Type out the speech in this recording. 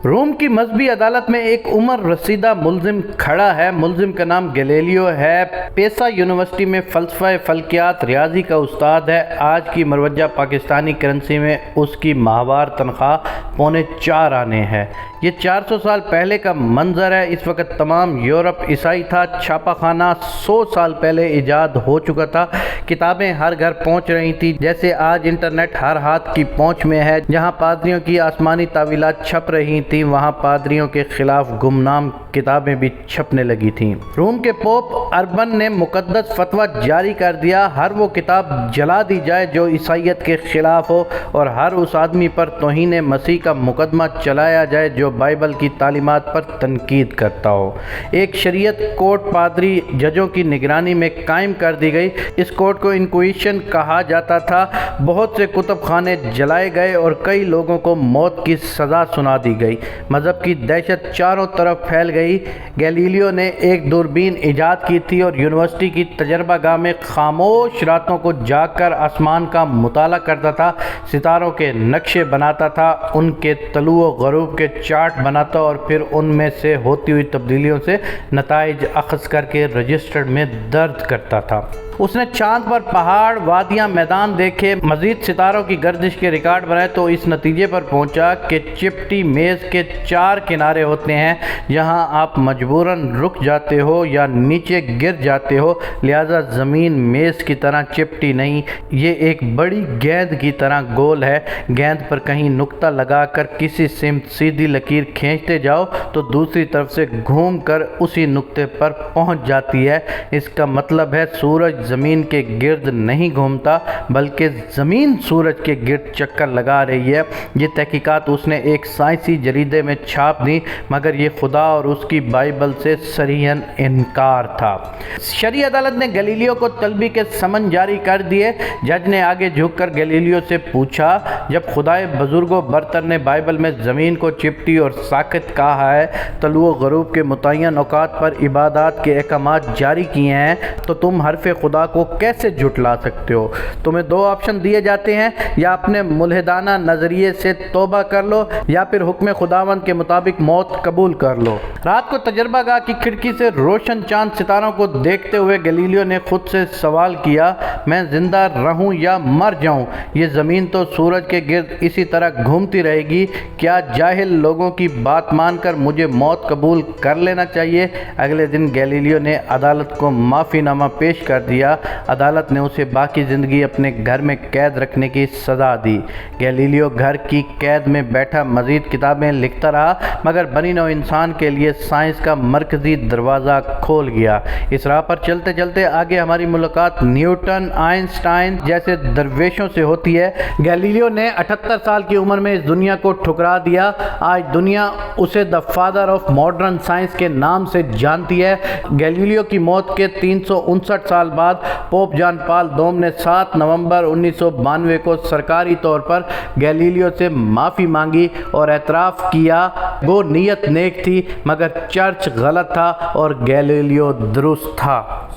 روم کی مذہبی عدالت میں ایک عمر رسیدہ ملزم کھڑا ہے۔ ملزم کا نام گیلیلیو ہے۔ پیسا یونیورسٹی میں فلسفہ فلکیات ریاضی کا استاد ہے۔ آج کی مروجہ پاکستانی کرنسی میں اس کی ماہوار تنخواہ ¾ آنے ہے۔ یہ 400 سال پہلے کا منظر ہے۔ اس وقت تمام یورپ عیسائی تھا۔ چھاپا خانہ 100 سال پہلے ایجاد ہو چکا تھا۔ کتابیں ہر گھر پہنچ رہی تھی، جیسے آج انٹرنیٹ ہر ہاتھ کی پہنچ میں ہے۔ جہاں پادریوں کی آسمانی تعویلات چھپ رہی تھیں، وہاں پادریوں کے خلاف گمنام کتابیں بھی چھپنے لگی تھیں۔ روم کے پوپ اربن نے مقدس فتویٰ جاری کر دیا، ہر وہ کتاب جلا دی جائے جو عیسائیت کے خلاف ہو، اور ہر اس آدمی پر توہین مسیح کا مقدمہ چلایا جائے جو بائبل کی تعلیمات پر تنقید کرتا ہو۔ ایک شریعت کورٹ پادری ججوں کی نگرانی میں قائم کر دی گئی۔ اس کورٹ کو انکویزیشن کہا جاتا تھا۔ بہت سے کتب خانے جلائے گئے اور کئی لوگوں کو موت کی سزا سنا دی گئی۔ مذہب کی دہشت چاروں طرف پھیل گئی۔ گیلیلیو نے ایک دوربین ایجاد کی تھی اور یونیورسٹی کی تجربہ گاہ میں خاموش راتوں کو جاگ کر آسمان کا مطالعہ کرتا تھا، ستاروں کے نقشے بناتا تھا، ان کے طلوع و غروب کے چارٹ بناتا اور پھر ان میں سے ہوتی ہوئی تبدیلیوں سے نتائج اخذ کر کے رجسٹر میں درج کرتا تھا۔ اس نے چاند پر پہاڑ، وادیاں، میدان دیکھے، مزید ستاروں کی گردش کے ریکارڈ بنائے تو اس نتیجے پر پہنچا کہ چپٹی میز کے 4 کنارے ہوتے ہیں جہاں آپ مجبوراً رک جاتے ہو یا نیچے گر جاتے ہو، لہذا زمین میز کی طرح چپٹی نہیں، یہ ایک بڑی گیند کی طرح گول ہے۔ گیند پر کہیں نقطہ لگا کر کسی سمت سیدھی لکیر کھینچتے جاؤ تو دوسری طرف سے گھوم کر اسی نقطے پر پہنچ جاتی ہے۔ اس کا مطلب ہے سورج زمین کے گرد نہیں گھومتا بلکہ زمین سورج کے گرد چکر لگا رہی ہے۔ یہ تحقیقات اس نے ایک سائنسی جریدے میں چھاپ دی، مگر یہ خدا اور اس کی بائبل سے صریحاً انکار تھا۔ شرعی عدالت نے گیلیلیو کو طلبی کے سمن جاری کر دیے۔ جج نے آگے جھک کر گیلیلیو سے پوچھا، جب خدائے بزرگ و برتر نے بائبل میں زمین کو چپٹی اور ساکت کہا ہے، طلوع و غروب کے متعین اوقات پر عبادات کے احکامات جاری کیے ہیں، تو تم حرف خدا کو کیسے جھٹلا سکتے ہو؟ تمہیں 2 آپشن دیے جاتے ہیں، یا اپنے ملحدانہ نظریے سے توبہ کر لو یا پھر حکم خداوند کے مطابق موت قبول کر لو۔ رات کو تجربہ گاہ کی کھڑکی سے روشن چاند ستاروں کو دیکھتے ہوئے گیلیلیو نے خود سے سوال کیا، میں زندہ رہوں یا مر جاؤں؟ یہ زمین تو سورج کے گرد اسی طرح گھومتی رہے گی، کیا جاہل لوگوں کی بات مان کر مجھے موت قبول کر لینا چاہیے؟ اگلے دن گیلیلیو نے عدالت کو معافی نامہ پیش کر دیا۔ عدالت نے اسے باقی زندگی اپنے گھر میں قید رکھنے کی سزا دی۔ گیلیلیو گھر کی قید میں بیٹھا مزید کتابیں لکھتا رہا، مگر بنی نوع انسان کے لیے سائنس کا مرکزی دروازہ کھول گیا۔ اس راہ پر چلتے چلتے آگے ہماری ملاقات نیوٹن، آئنسٹائن جیسے درویشوں سے ہوتی ہے۔ گیلیلیو نے 78 سال کی عمر میں اس دنیا کو ٹھکرا دیا۔ آج دنیا اسے the father of modern science کے نام سے جانتی ہے۔ گیلیلیو کی موت کے 359 سال بعد پوپ جان پال دوم نے 7 نومبر 1992 کو سرکاری طور پر گیلیلیو سے معافی مانگی اور اعتراف کیا وہ نیت نیک تھی، مگر چرچ غلط تھا اور گیلیلیو درست تھا۔